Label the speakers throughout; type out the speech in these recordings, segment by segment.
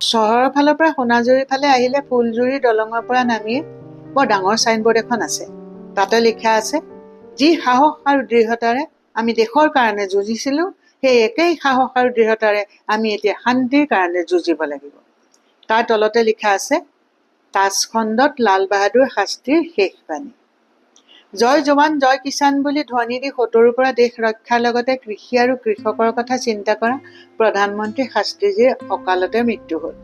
Speaker 1: চহৰৰ ফালৰ পৰা সোণাজুৰিৰ ফালে আহিলে ফুলজুৰি দলঙৰ পৰা নামিয়ে বৰ ডাঙৰ চাইনবোৰ্ড এখন আছে। তাতে লিখা আছে, যি সাহস আৰু দৃঢ়তাৰে আমি দেশৰ কাৰণে যুঁজিছিলোঁ, সেই একেই সাহস আৰু দৃঢ়তাৰে আমি এতিয়া শান্তিৰ কাৰণে যুঁজিব লাগিব। তাৰ তলতে লিখা আছে, তাজখণ্ডত লাল বাহাদুৰ শাস্ত্ৰীৰ শেষ বাণী। জয় জৱান জয় কিষাণ বুলি ধ্বনি দি শত্ৰুৰ পৰা দেশ ৰক্ষাৰ লগতে কৃষি আৰু কৃষকৰ কথা চিন্তা কৰা প্ৰধানমন্ত্ৰী শাস্ত্ৰীজীৰ অকালতে মৃত্যু হ'ল।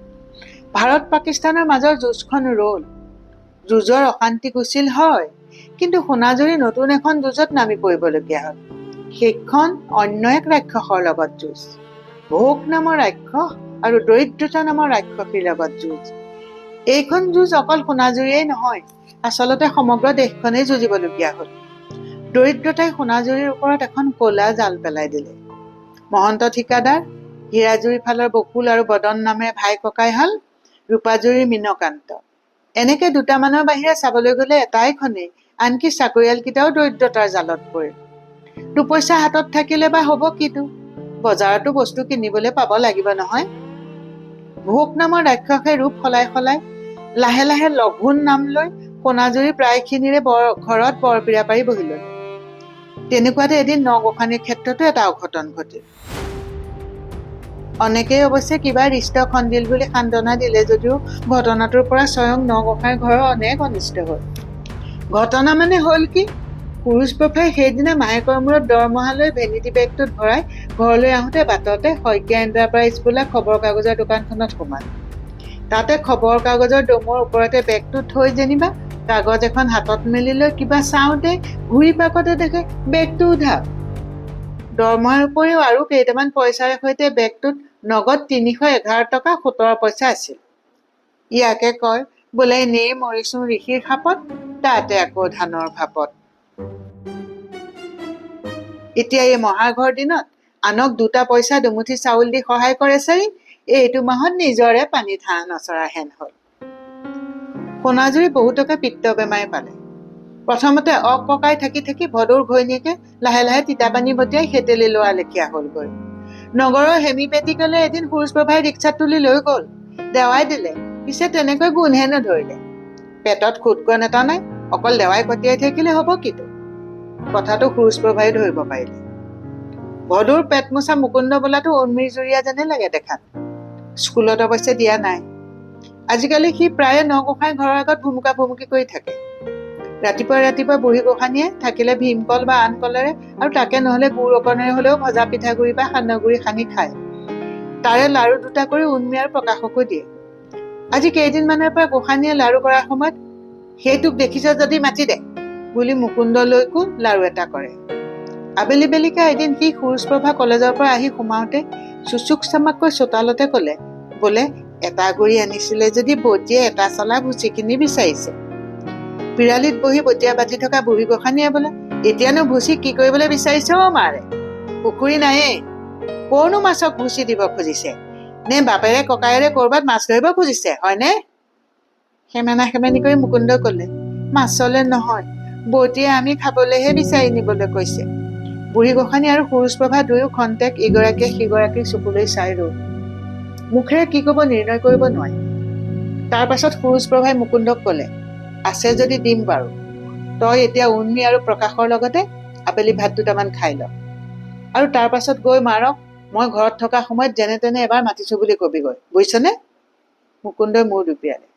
Speaker 1: ভাৰত পাকিস্তানৰ মাজৰ যুঁজখন ৰ'ল। যুঁজৰ অশান্তি গুচিল হয়, কিন্তু সোণাজুৰি নতুন এখন যুঁজত নামি পৰিবলগীয়া হ'ল। সেইখন অন্য এক ৰাক্ষসৰ লগত যুঁজ। ভোক নামৰ ৰাক্ষস আৰু দৰিদ্ৰতা নামৰ ৰাক্ষসীৰ লগত যুঁজ। এইখন যুঁজ অকল সোণাজুৰিয়েই নহয়, আচলতে সমগ্ৰ দেশখনেই যুঁজিবলগীয়া হ'ল। দৰিদ্ৰতাই সোণাজুৰিৰ ওপৰত এখন ক'লা জাল পেলাই দিলে। মহন্ত ঠিকাদাৰ, হীৰাজুৰি ফালৰ বকুল আৰু বদন নামেৰে ভাই ককাই হ'ল ৰূপাজুৰিৰ মীনকান্ত। এনেকে দুটামানৰ বাহিৰে চাবলৈ গ'লে এটাইখনেই, আনকি চাকৰিয়ালকেইটাও দৰিদ্ৰতাৰ জালত পৰিল। দুপইচা হাতত থাকিলে বা হ'ব কিটো, বজাৰতো বস্তু কিনিবলৈ পাব লাগিব নহয়। ভোক নামৰ ৰাক্ষসে ৰূপ সলাই সলাই লাহে লাহে লঘোণ নাম লৈ সোণাজুৰি প্ৰায়খিনিৰে ঘৰত বৰপীৰা পাৰি বহি ল'লে। তেনেকুৱাতে এদিন নগোসাঁনীৰ ক্ষেত্ৰতো এটা অঘটন ঘটিল। অনেকেই অৱশ্যে কিবা ৰিষ্ট খন্দিল বুলি সান্তনা দিলে যদিও ঘটনাটোৰ পৰা স্বয়ং নগোসাঁইৰ ঘৰৰ অনেক অনিষ্ট হ'ল। ঘটনা মানে হ'ল কি, পুৰুষ বাপে সেইদিনা মাহেকৰ মূৰত দৰমহা লৈ ভেনিটি বেগটোত ভৰাই ঘৰলৈ আহোঁতে বাটতে শইকীয়া এণ্টাৰপ্ৰাইজ বোলা খবৰ কাগজৰ দোকানখনত সোমাল। তাতে খবৰ কাগজৰ দমৰ ওপৰতে বেগটো থৈ যেনিবা কাগজ এখন হাতত মেলি লৈ কিবা চাওঁতে ঘূৰি পাকতে দেখে বেগটো উধাও। দৰমহাৰ উপৰিও আৰু কেইটামান পইচাৰে সৈতে বেগটোত নগদ ৩১১ টকা ৭০ পইচা আছিল। ইয়াকে কয় বোলে এনেই মৰিছো ঋষিৰ খাপত, তাতে আকৌ ধানৰ ভাপত। এতিয়া এই মহাঘৰ দিনত আনক ২টা পইচা দুমুঠি চাউল দি সহায় কৰে চাৰি, এইটো মাহত নিজৰে পানীত হাঁহ নচৰা হেন হ'ল। সোণাজুৰি বহুতকে পিত্ত বেমাৰে পালে। প্ৰথমতে অককাই থাকি থাকি ভদৌৰ ঘৈণীয়েকে লাহে লাহে তিতাপানী বটিয়াই সেতেলি লোৱা লেখীয়া হ'লগৈ। নগৰৰ হেমিপেটিকলে এদিন সুৰুজপ্ৰভাই ৰিক্সাত তুলি লৈ গ'ল, দেৱাই দিলে, পিছে তেনেকৈ গোন্ধহে নধৰিলে। পেটত খুদকণ এটা নাই, অকল দেৱাই কটিয়াই থাকিলে হ'ব কিটো। কথাটো সুৰুজপ্ৰভাই ধৰিব পাৰিলে। ভদৌৰ পেট মোচা মুকুন্দ বোলাটো উৰ্মিৰ জুৰীয়া যেনে লাগে দেখাত। স্কুলত অৱশ্যে দিয়া নাই। আজিকালি সি প্ৰায়ে নগোসাঁই ঘৰৰ আগত ভুমুকা ভুমুকি কৰি থাকে। ৰাতিপুৱা ৰাতিপুৱা বুঢ়ী গোসাঁনীয়ে থাকিলে ভীমকল বা আন কলেৰে আৰু তাকে নহলে গুড় অকণেৰে হলেও ভজা পিঠাগুড়ি বা সান্দহগুড়ি সানি খায়। তাৰে লাৰু 2টা কৰি উৰ্মি আৰু প্ৰকাশকো দিয়ে। আজি কেইদিনমানৰ পৰা গোসাঁনীয়ে লাৰু কৰাৰ সময়ত সেইটোক দেখিছ যদি মাতি দে বুলি মুকুন্দলৈকো লাৰু এটা কৰে। আবেলি বেলিকা এদিন সি সুৰুজপ্ৰভা কলেজৰ পৰা আহি সোমাওঁতে চুচুক চামাককৈ চোতালতে কলে, বোলে এটা গুড়ি আনিছিলে যদি বটিয়ে এটা চলা ভুচিখিনি বিচাৰিছে। পিৰালিত বহি বটিয়া বাটি থকা বুঢ়ী গোসাঁনীয়ে বোলে, এতিয়ানো ভুচি কি কৰিবলৈ বিচাৰিছে মাৰে? পুখুৰী নায়েই, কৰনো মাছক ভুচি দিব খুজিছে? নে বাপেৰে ককায়েৰে কৰবাত মাছ ধৰিব খুজিছে, হয়নে? সেমেনা সেমেনি কৰি মুকুন্দ কলে, মাছলে নহয়, বটিয়ে আমি খাবলৈহে বিচাৰি নিবলৈ কৈছে। বুঢ়ী গোসাঁনী আৰু সুৰুজপ্ৰভা দুয়ো খন্তেক ইগৰাকীয়ে সিগৰাকীৰ চকুলৈ চাই ৰল। মুখেৰে কি কব নিৰ্ণয় কৰিব নোৱাৰি। তাৰ পাছত সুৰুজপ্ৰভাই মুকুন্দক কলে, আছে যদি দিম বাৰু, তই এতিয়া উৰ্মি আৰু প্ৰকাশৰ লগতে আবেলি ভাত 2টামান খাই ল, আৰু তাৰ পাছত গৈ মাৰক মই ঘৰত থকা সময়ত যেনে তেনে এবাৰ মাতিছো বুলি কবিগৈ, বুজিছনে? মুকুন্দই মূৰ দুপিয়ালে।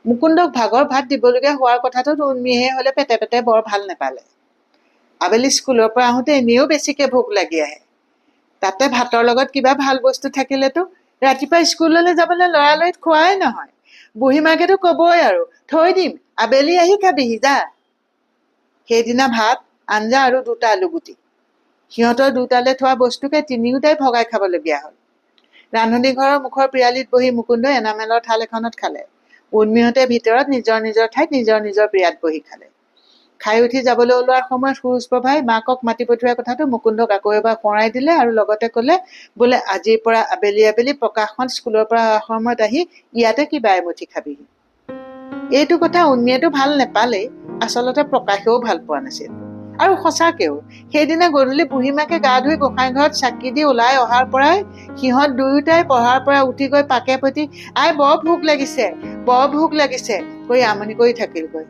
Speaker 1: মুকুন্দক ভাগৰ ভাত দিবলগীয়া হোৱাৰ কথাটোত উৰ্মিহে হলে পেটে পেটে বৰ ভাল নেপালে। আবেলি স্কুলৰ পৰা আহোঁতে এনেও বেছিকে ভোক লাগি আহে। তাতে ভাতৰ লগত কিবা ভাল বস্তু থাকিলেতো ৰাতিপুৱা স্কুললৈ যাবলৈ লৰালৰিত খোৱাই নহয়। বুঢ়ী মাকেতো কবই আৰু, থৈ দিম আবেলি আহি খাবিহি যা। সেইদিনা ভাত, আঞ্জা আৰু 2টা আলুগুটি। সিহঁতৰ 2টালৈ থোৱা বস্তুকে তিনিওটাই ভগাই খাবলগীয়া হ'ল। ৰান্ধনী ঘৰৰ মুখৰ পিৰালিত বহি মুকুন্দই এনামেলৰ থাল এখনত খালে। উৰ্মিহঁতে ভিতৰত নিজৰ নিজৰ ঠাইত নিজৰ নিজৰ পিৰাত বহি খালে। খাই উঠি যাবলৈ ওলোৱাৰ সময়ত সুৰুজপ্ৰভাই মাকক মাতি পঠোৱাৰ কথাটো মুকুন্দক আকৌ এবাৰ সোঁৱৰাই দিলে আৰু লগতে কলে, বোলে আজিৰ পৰা আবেলি আবেলি প্ৰকাশখন স্কুলৰ পৰা অহাৰ সময়ত আহি ইয়াতে কিবা এমুঠি খাবিহি। এইটো কথা উৰ্মিয়েতো ভাল নেপালেই, আচলতে প্ৰকাশেও ভাল পোৱা নাছিল। আৰু সঁচাকেও সেইদিনা গধূলি বুঢ়ীমাকে গা ধুই গোসাঁই ঘৰত চাকি দি ওলাই অহাৰ পৰাই সিহঁত দুয়োটাই পঢ়াৰ পৰা উঠি গৈ পাকে পতি আই বৰ ভোক লাগিছে কৈ আমনি কৰি থাকিলগৈ।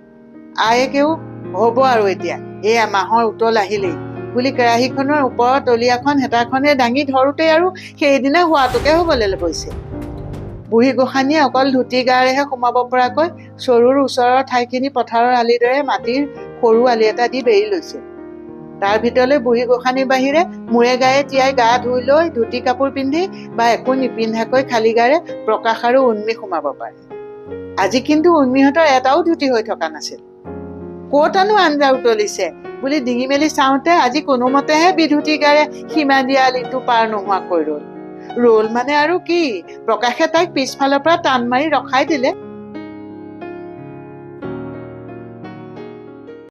Speaker 1: আয়েকেও হ'ব আৰু এতিয়া এয়া মাহৰ উতল আহিলেই বুলি কেৰাহীখনৰ ওপৰত তলিয়াখন হেতাখনে দাঙি ধৰোতেই আৰু সেইদিনা হোৱাটোকে হ'বলৈ লৈছে। বুঢ়ী গোসাঁনীয়ে অকল ধুতি গাৰেহে সোমাব পৰাকৈ চৰুৰ ওচৰৰ ঠাইখিনি পথাৰৰ আলিৰ দৰে মাটিৰ সৰু আলি এটা দি বেৰি লৈছে। তাৰ ভিতৰলৈ বুঢ়ী গোসাঁনীৰ বাহিৰে মূৰে গায়ে তিয়াই গা ধুই লৈ ধুতি কাপোৰ পিন্ধি বা একো নিপিন্ধাকৈ খালী গাৰে প্ৰকাশ আৰু উন্মী সোমাব পাৰে। আজি কিন্তু উন্মীহঁতৰ এটাও ধুতি হৈ থকা নাছিল। ক'তানো আঞ্জা উতলিছে বুলি ডিঙি মেলি চাওঁতে আজি কোনোমতেহে বিধুতি গাৰে সীমা দিয়া আলিটো পাৰ নোহোৱাকৈ ৰল মানে আৰু কি, প্ৰকাশে তাইক পিছফালৰ পৰা টান মাৰি ৰখাই দিলে।